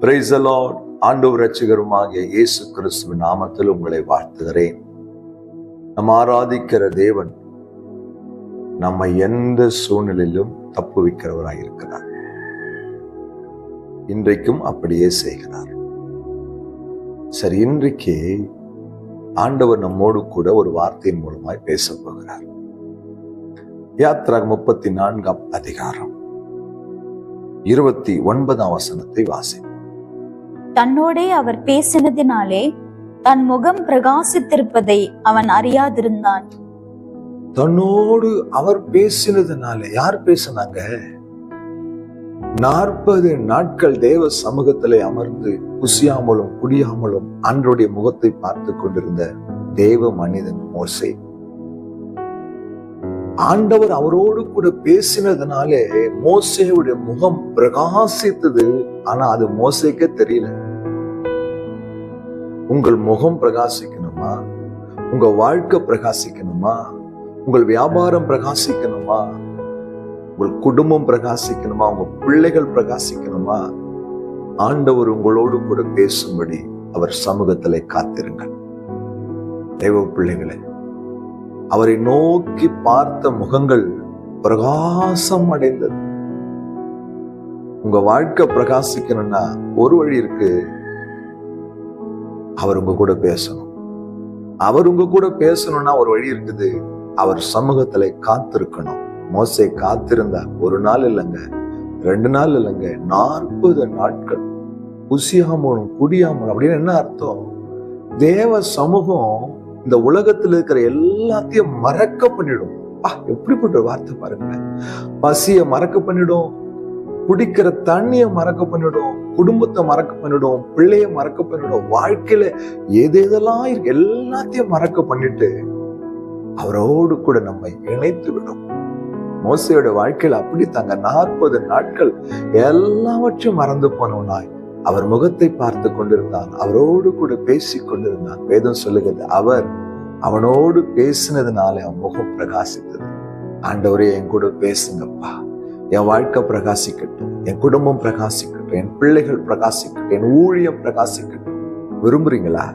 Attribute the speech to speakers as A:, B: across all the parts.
A: Praise the Lord. ஆண்டவர் இரட்சகருமாகிய இயேசு கிறிஸ்துவின் நாமத்தில் உங்களை வாழ்த்துகிறேன். நம்ம ஆராதிக்கிற தேவன் நம்ம எந்த சூழ்நிலையிலும் தப்புவிக்கிறவராய் இருக்கிறார். இன்றைக்கும் அப்படியே செய்கிறார். சரி, இன்றைக்கு ஆண்டவர் நம்மோடு கூட ஒரு வார்த்தையின் மூலமாய் பேச போகிறார். யாத்ராகமம் 34ஆம் அதிகாரம் 29ஆம் வசனத்தை வாசி.
B: தன்னோடே அவர் பேசினதினாலே தன் முகம் பிரகாசித்திருப்பதை அவன் அறியாதிருந்தான்.
A: தன்னோடு அவர் பேசினதுனால யார் பேசினாங்க? 40 நாட்கள் தேவ சமூகத்திலே அமர்ந்து குசியாமலும் குடியாமலும் அன்றைய முகத்தை பார்த்து கொண்டிருந்த தேவ மனிதன் மோசே. ஆண்டவர் அவரோடு கூட பேசினதுனாலே மோசேவுடைய முகம் பிரகாசித்தது. ஆனா அது மோசேக்கே தெரியல. உங்கள் முகம் பிரகாசிக்கணுமா? உங்க வாழ்க்கை பிரகாசிக்கணுமா? உங்கள் வியாபாரம் பிரகாசிக்கணுமா? உங்கள் குடும்பம் பிரகாசிக்கணுமா? உங்க பிள்ளைகள் பிரகாசிக்கணுமா? ஆண்டவர் உங்களோடு கூட பேசும்படி அவர் சமூகத்திலே காத்திருங்கள். தேவ பிள்ளைகளே, அவரை நோக்கி பார்த்த முகங்கள் பிரகாசம் அடைந்தது. உங்க வாழ்க்கை பிரகாசிக்கணும்னா ஒரு வழி இருக்கு. அவர் உங்க கூட பேசணும். அவர் உங்க கூட பேசணும்னா ஒரு வழி இருக்குது. அவர் சமூகத்துல காத்திருக்கணும். மோசே காத்திருந்தார். ஒரு நாள் இல்லைங்க, 2 நாள் இல்லைங்க, 40 நாட்கள் குசியாமலும் குடியாமலும். அப்படின்னு என்ன அர்த்தம்? தேவ சமூகம் இந்த உலகத்துல இருக்கிற எல்லாத்தையும் மறக்க பண்ணிடும். எப்படிப்பட்ட வார்த்தை பாருங்க. பசிய மறக்க பண்ணிடும், குடிக்கிற தண்ணிய மறக்க பண்ணிடும், குடும்பத்தை மறக்க பண்ணிடும், பிள்ளைய மறக்க பண்ணிடும், வாழ்க்கையில எதெல்லாம் இருக்கு எல்லாத்தையும் மறக்க பண்ணிட்டு அவரோடு கூட நம்மை இணைத்து விடும். மோசையோட வாழ்க்கையில அப்படி தாங்க. 40 நாட்கள் எல்லாவற்றையும் மறந்து போனவனாய் அவர் முகத்தை பார்த்து கொண்டிருந்தான். அவரோடு கூட பேசி கொண்டிருந்தான். வேதம் சொல்லுகிறது, அவர் அவனோடு பேசினதுனால அவன் முகம் பிரகாசித்தது. ஆண்டவரே, என் கூட பேசுங்கப்பா. என் வாழ்க்கை பிரகாசிக்கட்டும், என் குடும்பம் பிரகாசிக்கட்டும், என் பிள்ளைகள் பிரகாசிக்கட்டும், என் ஊழியம் பிரகாசிக்கட்டும். விரும்புறீங்களா?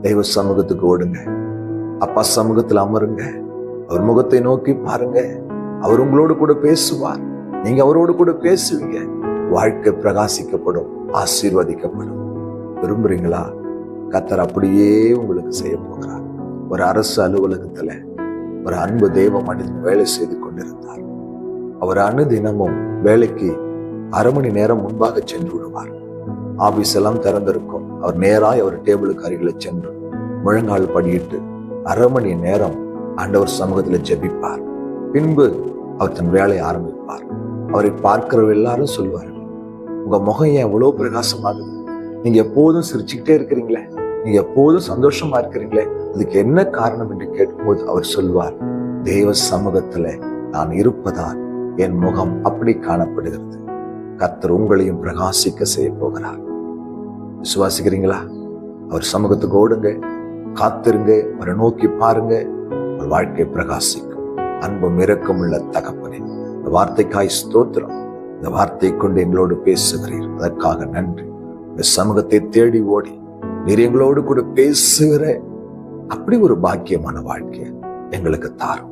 A: தெய்வ சமூகத்துக்கு ஓடுங்க. அப்பா சமூகத்துல அமருங்க. அவர் முகத்தை நோக்கி பாருங்க. அவர் உங்களோடு கூட பேசுவார். நீங்க அவரோடு கூட பேசுவீங்க. வாழ்க்கை பிரகாசிக்கப்படும், ஆசீர்வதிக்கப்படும். விரும்புறீங்களா? கர்த்தர் அப்படியே உங்களுக்கு செய்ய போகிறார். ஒரு அரசு அலுவலகத்துல ஒரு அன்பு தேவ மனிதன் வேலை செய்து கொண்டிருந்தார். அவர் அனுதினமும் வேலைக்கு 1/2 மணி நேரம் முன்பாக சென்று விடுவார். ஆபீஸ் எல்லாம் திறந்திருக்கும். அவர் நேராய் அவர் டேபிளுக்கு அருகில சென்று முழங்கால் படியிட்டு 1/2 மணி நேரம் ஆண்டவர் சமூகத்துல ஜெபிப்பார். பின்பு அவர் தன் வேலையை ஆரம்பிப்பார். அவரை பார்க்கிறவ எல்லாரும் சொல்வார்கள், உங்க முகம் ஏன் எவ்வளவு பிரகாசமாகுது? நீங்க எப்போதும் சிரிச்சுக்கிட்டே இருக்கிறீங்களே, நீங்க எப்போதும் சந்தோஷமா இருக்கிறீங்களே, அதுக்கு என்ன காரணம் என்று கேட்கும்போது அவர் சொல்வார், தேவ சமூகத்துல நான் இருப்பதால் என் முகம் அப்படி காணப்படுகிறது. கர்த்தர் உங்களையும் பிரகாசிக்க செய்ய போகிறார். விசுவாசிக்கிறீங்களா? அவர் சமூகத்துக்கு ஓடுங்க, காத்திருங்க, அவரை நோக்கி பாருங்க. ஒரு வாழ்க்கை பிரகாசிக்கும். அன்பும் இரக்கமுள்ள தகப்பனே, இந்த வார்த்தைக்காய் ஸ்தோத்திரம். இந்த வார்த்தை கொண்டு எங்களோடு பேசுகிறீர், அதற்காக நன்றி. இந்த சமூகத்தை தேடி ஓடி நீர் எங்களோடு கூட பேசுகிற அப்படி ஒரு பாக்கியமான வாழ்க்கையை எங்களுக்கு தாரும்.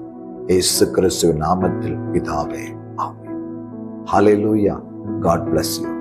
A: இயேசு கிறிஸ்துவின் நாமத்தில் பிதாவே, ஆமென். ஹல்லேலூயா. God bless you.